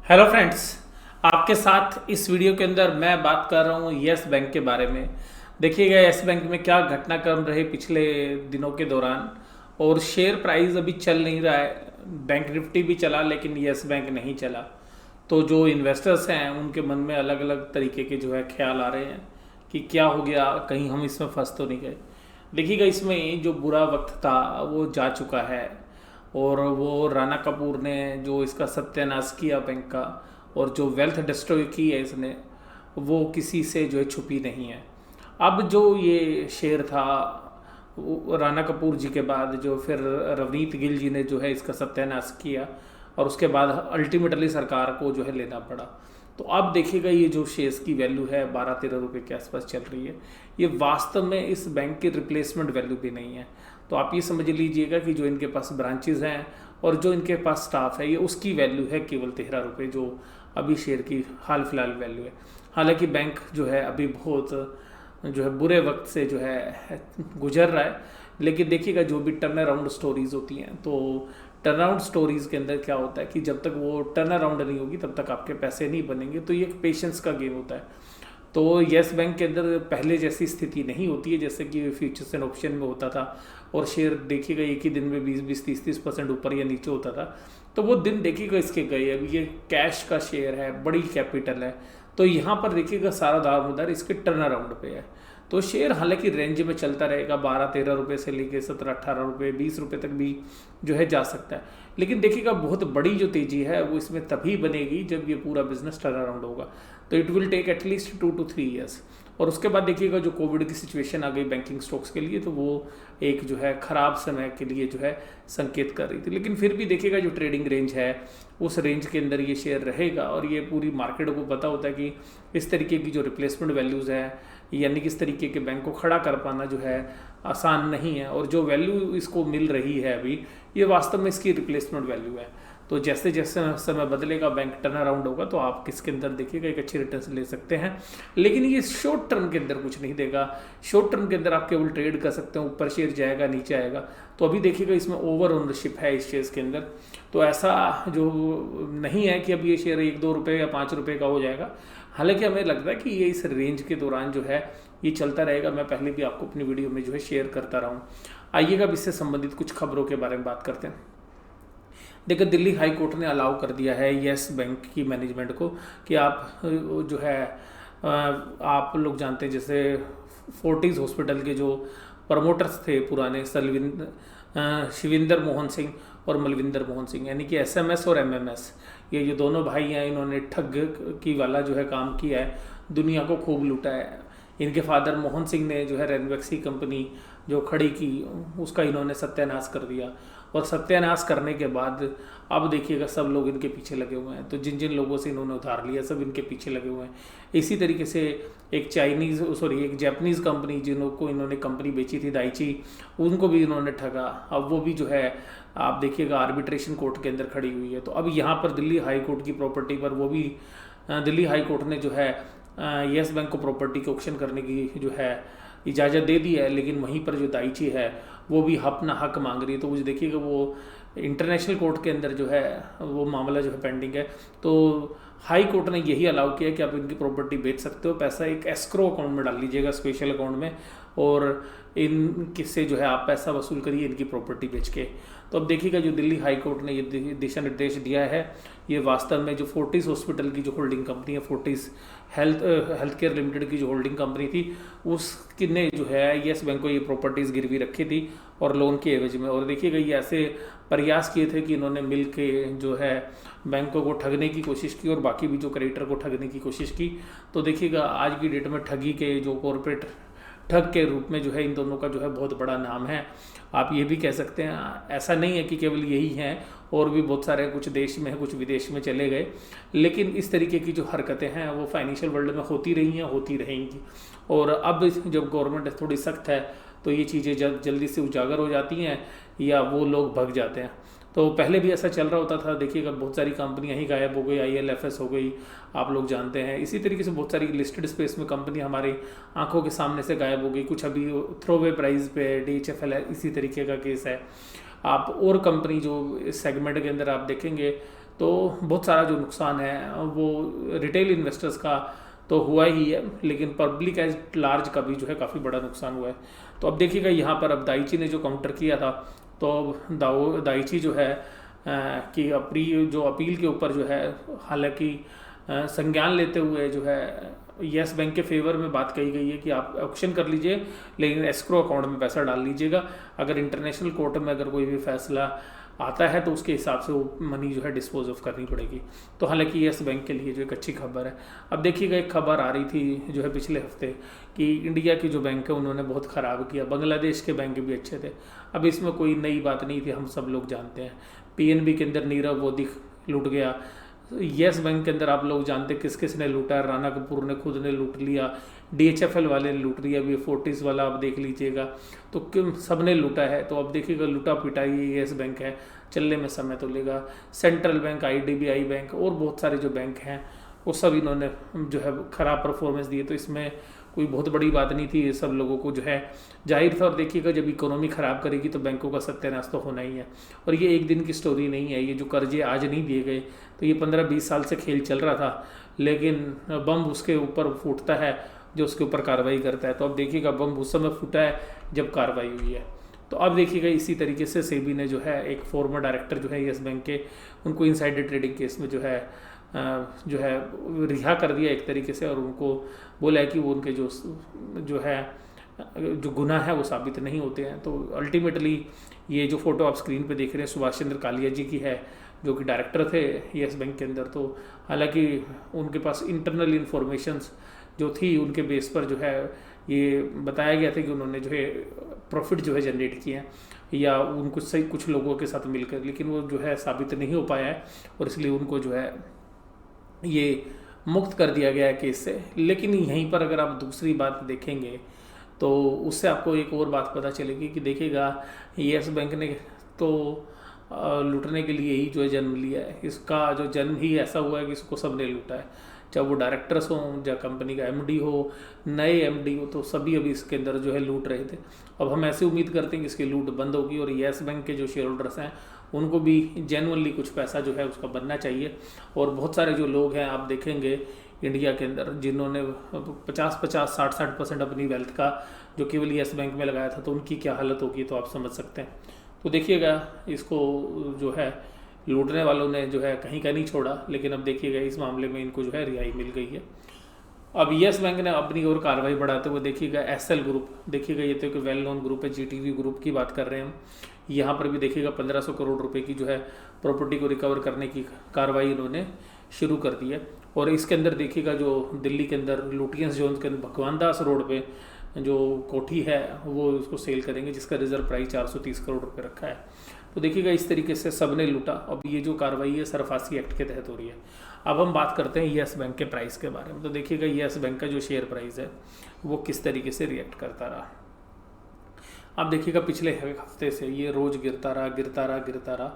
Hello friends. आपके साथ इस वीडियो के अंदर मैं बात कर रहा हूँ यस बैंक के बारे में। देखिएगा यस बैंक में क्या घटनाक्रम रहे पिछले दिनों के दौरान। और शेयर प्राइस अभी चल नहीं रहा है। बैंक निफ्टी भी चला लेकिन यस बैंक नहीं चला। तो जो इन्वेस्टर्स हैं उनके मन में अलग अलग तरीके के जो है ख्याल आ रहे हैं कि क्या हो गया, कहीं हम इसमें फंस तो नहीं गए। देखिएगा इसमें जो बुरा वक्त था वो जा चुका है। और वो राणा कपूर ने जो इसका सत्यानाश किया बैंक का, और जो वेल्थ डिस्ट्रॉय की है इसने, वो किसी से जो है छुपी नहीं है। अब जो ये शेयर था राणा कपूर जी के बाद जो फिर रवनीत गिल जी ने जो है इसका सत्यानाश किया, और उसके बाद अल्टीमेटली सरकार को जो है लेना पड़ा। तो अब देखिएगा ये जो शेयर्स की वैल्यू है 12-13 रुपये के आसपास चल रही है। ये वास्तव में इस बैंक की रिप्लेसमेंट वैल्यू भी नहीं है। तो आप ये समझ लीजिएगा कि जो इनके पास ब्रांचेज हैं और जो इनके पास स्टाफ है, ये उसकी वैल्यू है केवल 13 रुपये, जो अभी शेयर की हाल फिलहाल वैल्यू है। हालांकि बैंक जो है अभी बहुत जो है बुरे वक्त से जो है गुजर रहा है। लेकिन देखिएगा जो भी टर्न अराउंड स्टोरीज होती हैं, तो टर्न अराउंड स्टोरीज के अंदर क्या होता है कि जब तक वो टर्न अराउंड नहीं होगी तब तक आपके पैसे नहीं बनेंगे। तो ये एक पेशेंस का गेम होता है। तो येस बैंक के अंदर पहले जैसी स्थिति नहीं होती है जैसे कि फ्यूचर्स एंड ऑप्शन में होता था, और शेयर देखिएगा एक ही दिन में 20-20, 30-30% ऊपर या नीचे होता था। तो वो दिन देखिएगा इसके गए। अब ये कैश का शेयर है, बड़ी कैपिटल है, तो यहाँ पर देखिएगा सारा दारोमदार इसके टर्न अराउंड पे है। तो शेयर हालांकि रेंज में चलता रहेगा, 12-13 रुपये से लेके 17-18 रुपये, 20 रुपये तक भी जो है जा सकता है। लेकिन देखिएगा बहुत बड़ी जो तेजी है वो इसमें तभी बनेगी जब ये पूरा बिजनेस टर्न अराउंड होगा। तो it will take at least 2 to 3 years. और उसके बाद देखिएगा जो कोविड की सिचुएशन आ गई बैंकिंग स्टॉक्स के लिए, तो वो एक जो है ख़राब समय के लिए जो है संकेत कर रही थी। लेकिन फिर भी देखिएगा जो ट्रेडिंग रेंज है उस रेंज के अंदर ये शेयर रहेगा। और ये पूरी मार्केट को पता होता है कि इस तरीके की जो रिप्लेसमेंट वैल्यूज़ है, यानी कि इस तरीके के बैंक को खड़ा कर पाना जो है आसान नहीं है। और जो वैल्यू इसको मिल रही है अभी, ये वास्तव में इसकी रिप्लेसमेंट वैल्यू है। तो जैसे जैसे समय बदलेगा, बैंक टर्न अराउंड होगा, तो आप किसके अंदर देखिएगा एक अच्छी रिटर्न ले सकते हैं। लेकिन ये शॉर्ट टर्म के अंदर कुछ नहीं देगा। शॉर्ट टर्म के अंदर आप केवल ट्रेड कर सकते हैं, ऊपर शेयर जाएगा नीचे आएगा। तो अभी देखिएगा इसमें ओवर ओनरशिप है इस शेयर्स के अंदर। तो ऐसा जो नहीं है कि अब ये शेयर 1-2 रुपये या 5 रुपये का हो जाएगा। हालांकि हमें लगता है कि ये इस रेंज के दौरान जो है ये चलता रहेगा। मैं पहले भी आपको अपनी वीडियो में जो है शेयर करता रहा हूँ। आइएगा अब इससे संबंधित कुछ खबरों के बारे में बात करते हैं। देखिए दिल्ली हाई कोर्ट ने अलाउ कर दिया है येस बैंक की मैनेजमेंट को कि आप जो है आप लोग जानते हैं जैसे फोर्टिस हॉस्पिटल के जो प्रमोटर्स थे पुराने, शिविंदर मोहन सिंह और मलविंदर मोहन सिंह, यानी कि एसएमएस और एमएमएस, ये जो दोनों भाई हैं, इन्होंने ठग की वाला जो है काम किया है, दुनिया को खूब लूटा है। इनके फादर मोहन सिंह ने जो है रेनवैक्सी कंपनी जो खड़ी की उसका इन्होंने सत्यानाश कर दिया। और सत्यानाश करने के बाद अब देखिएगा सब लोग इनके पीछे लगे हुए हैं। तो जिन जिन लोगों से इन्होंने उधार लिया सब इनके पीछे लगे हुए हैं। इसी तरीके से एक एक जापानीज़ कंपनी जिनको इन्होंने कंपनी बेची थी दाइची, उनको भी इन्होंने ठगा। अब वो भी जो है आप देखिएगा आर्बिट्रेशन कोर्ट के अंदर खड़ी हुई है। तो अब यहाँ पर दिल्ली हाई कोर्ट की प्रॉपर्टी पर वो भी दिल्ली हाई कोर्ट ने जो है येस बैंक को प्रॉपर्टी के ऑक्शन करने की जो है इजाज़त दे दी है। लेकिन वहीं पर जो दाइची है वो भी अपना हक मांग रही है। तो मुझे देखिएगा वो इंटरनेशनल कोर्ट के अंदर जो है वो मामला जो है पेंडिंग है। तो हाई कोर्ट ने यही अलाउ किया कि आप इनकी प्रॉपर्टी बेच सकते हो, पैसा एक एस्क्रो अकाउंट में डाल लीजिएगा, स्पेशल अकाउंट में, और इन किससे जो है आप पैसा वसूल करिए इनकी प्रॉपर्टी बेच के। तो अब देखिएगा जो दिल्ली हाई कोर्ट ने ये दिशा निर्देश दिया है, ये वास्तव में जो फोर्टिस हॉस्पिटल की जो होल्डिंग कंपनी है, फोर्टिस हेल्थ केयर लिमिटेड की जो होल्डिंग कंपनी थी, उसकी ने जो है येस बैंक को ये प्रॉपर्टीज़ गिरवी रखी थी और लोन के एवज में। और देखिएगा ये ऐसे प्रयास किए थे कि इन्होंने मिल के जो है बैंकों को ठगने की कोशिश की और बाकी भी जो क्रेडिटर को ठगने की कोशिश की। तो देखिएगा आज की डेट में ठगी के जो कॉरपोरेट ठग के रूप में जो है इन दोनों का जो है बहुत बड़ा नाम है। आप ये भी कह सकते हैं, ऐसा नहीं है कि केवल यही हैं, और भी बहुत सारे कुछ देश में कुछ विदेश में चले गए। लेकिन इस तरीके की जो हरकतें हैं वो फाइनेंशियल वर्ल्ड में होती रही हैं, होती रहेंगी। और अब जब गवर्नमेंट थोड़ी सख्त है तो ये चीज़ें जल्दी से उजागर हो जाती हैं या वो लोग भग जाते हैं। तो पहले भी ऐसा चल रहा होता था। देखिएगा बहुत सारी कंपनियां ही गायब हो गई, ILFS हो गई, आप लोग जानते हैं। इसी तरीके से बहुत सारी लिस्टेड स्पेस में कंपनी हमारी आंखों के सामने से गायब हो गई। कुछ अभी थ्रोवे प्राइस पे DHFL है, इसी तरीके का केस है। आप और कंपनी जो इस सेगमेंट के अंदर आप देखेंगे तो बहुत सारा जो नुकसान है वो रिटेल इन्वेस्टर्स का तो हुआ ही है, लेकिन पब्लिक एज लार्ज का भी जो है काफ़ी बड़ा नुकसान हुआ है। तो अब देखिएगा यहाँ पर अब दाइची ने जो काउंटर किया था, तो अब दाइची जो है कि जो अपील के ऊपर जो है, हालांकि संज्ञान लेते हुए जो है यस बैंक के फेवर में बात कही गई है कि आप ऑक्शन कर लीजिए, लेकिन एस्क्रो अकाउंट में पैसा डाल लीजिएगा। अगर इंटरनेशनल कोर्ट में अगर कोई भी फैसला आता है तो उसके हिसाब से वो मनी जो है डिस्पोज ऑफ करनी पड़ेगी। तो हालांकि यस बैंक के लिए जो एक अच्छी खबर है। अब देखिएगा एक खबर आ रही थी जो है पिछले हफ्ते कि इंडिया की जो बैंक है उन्होंने बहुत ख़राब किया, बांग्लादेश के बैंक भी अच्छे थे। अब इसमें कोई नई बात नहीं थी, हम सब लोग जानते हैं। पीएनबी के अंदर नीरव मोदी लूट गया, यस बैंक के अंदर आप लोग जानते किस किस ने लूटा है, राणा कपूर ने खुद ने लूट लिया, डीएचएफएल वाले ने लूट लिया, अभी फोर्टिस वाला आप देख लीजिएगा, तो क्यों सब ने लूटा है। तो अब देखिएगा लूटा पिटाई यस बैंक है, चलने में समय तो लेगा। सेंट्रल बैंक, आईडीबीआई बैंक और बहुत सारे जो बैंक हैं वो सब इन्होंने जो है ख़राब परफॉर्मेंस दिए। तो इसमें कोई बहुत बड़ी बात नहीं थी, ये सब लोगों को जो है जाहिर था। और देखिएगा जब इकोनॉमी ख़राब करेगी तो बैंकों का सत्यानाश तो होना ही है। और ये एक दिन की स्टोरी नहीं है, ये जो कर्जे आज नहीं दिए गए, तो ये 15-20 साल से खेल चल रहा था, लेकिन बम उसके ऊपर फूटता है जो उसके ऊपर कार्रवाई करता है। तो अब देखिएगा बम उस समय फूटा है जब कार्रवाई हुई है। तो अब देखिएगा इसी तरीके से सेबी ने जो है एक फॉर्मर डायरेक्टर जो है यस बैंक के, उनको इनसाइडर ट्रेडिंग केस में जो है रिहा कर दिया एक तरीके से, और उनको बोला है कि वो उनके जो गुनाह है वो साबित नहीं होते हैं। तो अल्टीमेटली ये जो फोटो आप स्क्रीन पे देख रहे हैं सुभाष चंद्र कालिया जी की है, जो कि डायरेक्टर थे यस बैंक के अंदर। तो हालांकि उनके पास इंटरनल इंफॉर्मेशंस जो थी उनके बेस पर जो है ये बताया गया था कि उन्होंने जो है प्रॉफिट जो है जनरेट किए हैं या उनको सही कुछ लोगों के साथ मिलकर, लेकिन वो जो है साबित नहीं हो पाया है और इसलिए उनको जो है ये मुक्त कर दिया गया है केस से। लेकिन यहीं पर अगर आप दूसरी बात देखेंगे तो उससे आपको एक और बात पता चलेगी कि देखिएगा यस बैंक ने तो लूटने के लिए ही जो है जन्म लिया है। इसका जो जन्म ही ऐसा हुआ है कि इसको सबने लूटा है, चाहे वो डायरेक्टर्स हों, या कंपनी का एमडी हो, नए एमडी हो, तो सभी अभी इसके अंदर जो है लूट रहे थे। अब हम ऐसे उम्मीद करते हैं कि इसकी लूट बंद होगी और यस बैंक के जो शेयर होल्डर्स हैं उनको भी जेन्युइनली कुछ पैसा जो है उसका बनना चाहिए। और बहुत सारे जो लोग हैं आप देखेंगे इंडिया के अंदर जिन्होंने 50-50, 60-60% अपनी वेल्थ का जो केवल यस बैंक में लगाया था, तो उनकी क्या हालत होगी तो आप समझ सकते हैं। तो देखिएगा इसको जो है लूटने वालों ने जो है कहीं का नहीं छोड़ा, लेकिन अब देखिएगा इस मामले में इनको जो है रिहाई मिल गई है। अब यस बैंक ने अपनी और कार्रवाई बढ़ाते हुए देखिएगा एसएल ग्रुप, देखिएगा ये तो एक वेल नोन ग्रुप है, जीटीवी ग्रुप की बात कर रहे हैं हम। यहाँ पर भी देखिएगा 1500 करोड़ रुपए की जो है प्रॉपर्टी को रिकवर करने की कार्रवाई इन्होंने शुरू कर दी है। और इसके अंदर देखिएगा जो दिल्ली के अंदर लुटियंस जोन के अंदर भगवान दास रोड पे जो कोठी है वो उसको सेल करेंगे, जिसका रिजर्व प्राइस 430 करोड़ रुपए रखा है। तो देखिएगा इस तरीके से सबने लूटा। अब ये जो कार्रवाई है सरफासी एक्ट के तहत हो रही है। अब हम बात करते हैं यस बैंक के प्राइस के बारे में। तो देखिएगा यस बैंक का जो शेयर प्राइस है वो किस तरीके से रिएक्ट करता रहा। अब देखिएगा पिछले हफ्ते से ये रोज गिरता रहा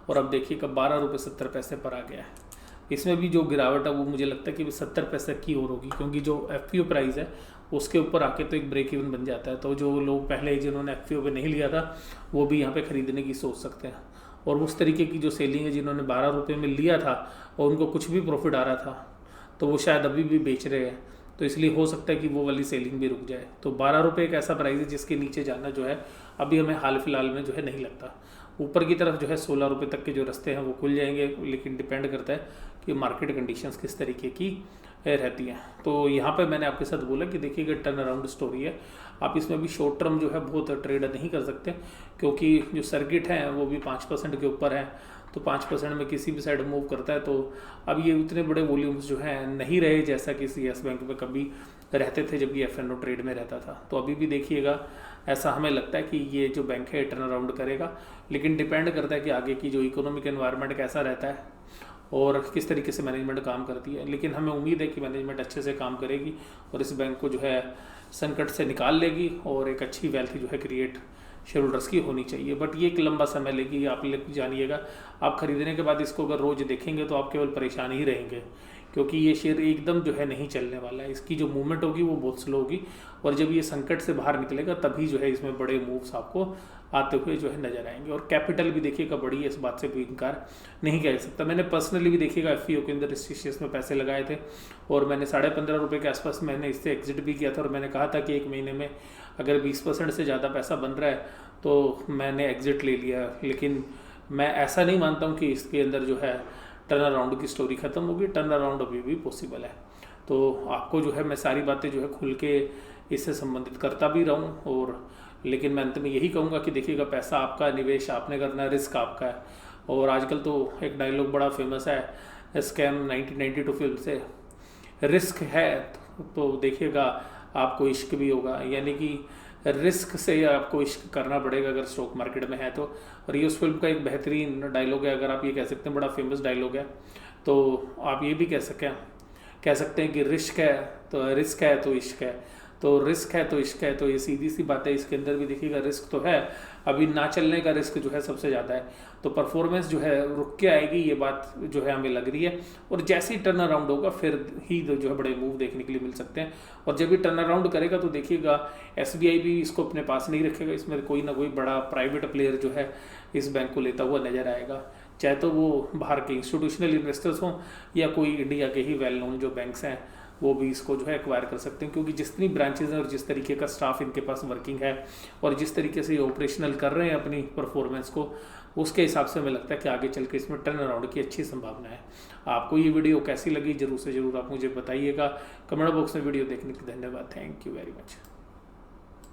और अब देखिएगा 12 रुपये 70 पैसे पर आ गया है। इसमें भी जो गिरावट है वो मुझे लगता है कि 70 पैसे की और होगी, क्योंकि जो एफपीओ प्राइस है उसके ऊपर आके तो एक ब्रेक इवन बन जाता है। तो जो लोग पहले जिन्होंने एफपीओ पे नहीं लिया था वो भी यहाँ पे ख़रीदने की सोच सकते हैं। और उस तरीके की जो सेलिंग है जिन्होंने 12 रुपये में लिया था और उनको कुछ भी प्रॉफिट आ रहा था तो वो शायद अभी भी बेच रहे हैं, तो इसलिए हो सकता है कि वो वाली सेलिंग भी रुक जाए। तो 12 रुपये एक ऐसा प्राइस है जिसके नीचे जाना जो है अभी हमें हाल फिलहाल में जो है नहीं लगता। ऊपर की तरफ जो है 16 रुपये तक के जो रास्ते हैं वो खुल जाएंगे, लेकिन डिपेंड करता है कि मार्केट कंडीशंस किस तरीके की रहती हैं। तो यहाँ पे मैंने आपके साथ बोला कि देखिएगा टर्न अराउंड स्टोरी है। आप इसमें भी शॉर्ट टर्म जो है बहुत ट्रेड नहीं कर सकते, क्योंकि जो सर्किट है वो भी 5% के ऊपर है। तो 5% में किसी भी साइड मूव करता है। तो अब ये उतने बड़े वॉल्यूम्स जो हैं नहीं रहे जैसा कि यस बैंक में कभी रहते थे जब ये एफएनओ ट्रेड में रहता था। तो अभी भी देखिएगा ऐसा हमें लगता है कि ये जो बैंक है टर्न अराउंड करेगा, लेकिन डिपेंड करता है कि आगे की जो इकोनॉमिक एनवायरनमेंट कैसा रहता है और किस तरीके से मैनेजमेंट काम करती है। लेकिन हमें उम्मीद है कि मैनेजमेंट अच्छे से काम करेगी और इस बैंक को जो है संकट से निकाल लेगी और एक अच्छी वेल्थ जो है क्रिएट शेयर होल्डर्स की होनी चाहिए। बट ये एक लंबा समय लेगी, आप जानिएगा। आप खरीदने के बाद इसको अगर रोज़ देखेंगे तो आप केवल परेशान ही रहेंगे, क्योंकि ये शेयर एकदम जो है नहीं चलने वाला है, इसकी जो मूवमेंट होगी वो बहुत स्लो होगी, और जब ये संकट से बाहर निकलेगा तभी जो है इसमें बड़े मूव्स आपको आते हुए जो है नजर आएंगे। और कैपिटल भी देखिएगा बड़ी है, इस बात से भी इनकार नहीं किया जा सकता। मैंने पर्सनली भी देखिएगा FPO के अंदर इस शेयर्स में पैसे लगाए थे, और मैंने 15.5 रुपये के आसपास मैंने इससे एग्जिट भी किया था, और मैंने कहा था कि 1 महीने में अगर 20% से ज़्यादा पैसा बन रहा है तो मैंने एग्जिट ले लिया। लेकिन मैं ऐसा नहीं मानता हूँ कि इसके अंदर जो है टर्न अराउंड की स्टोरी ख़त्म होगी, टर्न अराउंड अभी भी पॉसिबल है। तो आपको जो है मैं सारी बातें जो है खुल के इससे संबंधित करता भी रहूँ, और लेकिन मैं अंत में यही कहूँगा कि देखिएगा पैसा आपका, निवेश आपने करना है, रिस्क आपका है। और आजकल तो एक डायलॉग बड़ा फेमस है स्कैम 1992 फिल्म से, रिस्क है तो देखिएगा आपको इश्क भी होगा, यानी कि रिस्क से आपको इश्क करना पड़ेगा अगर स्टॉक मार्केट में है तो। और ये उस फिल्म का एक बेहतरीन डायलॉग है, अगर आप ये कह सकते हैं, बड़ा फेमस डायलॉग है। तो आप ये भी कह सकते हैं कि रिस्क है तो इश्क है, तो रिस्क है तो इश्क है। तो ये सीधी सी बात है, इसके अंदर भी देखिएगा रिस्क तो है, अभी ना चलने का रिस्क जो है सबसे ज़्यादा है। तो परफॉर्मेंस जो है रुक के आएगी, ये बात जो है हमें लग रही है। और जैसे ही टर्न अराउंड होगा फिर ही जो है बड़े मूव देखने के लिए मिल सकते हैं। और जब भी टर्न अराउंड करेगा तो देखिएगा SBI भी इसको अपने पास नहीं रखेगा, इसमें कोई ना कोई बड़ा प्राइवेट प्लेयर जो है इस बैंक को लेता हुआ नजर आएगा, चाहे तो वो बाहर के इंस्टीट्यूशनल इन्वेस्टर्स हों या कोई इंडिया के ही वेल नोन जो बैंक्स हैं वो भी इसको जो है एक्वायर कर सकते हैं। क्योंकि जितनी ब्रांचेज हैं और जिस तरीके का स्टाफ इनके पास वर्किंग है और जिस तरीके से ये ऑपरेशनल कर रहे हैं अपनी परफॉर्मेंस को, उसके हिसाब से हमें लगता है कि आगे चल के इसमें टर्न अराउंड की अच्छी संभावना है। आपको ये वीडियो कैसी लगी जरूर से ज़रूर आप मुझे बताइएगा। कमेंट बॉक्स में वीडियो देखने के लिए धन्यवाद। Thank you very much.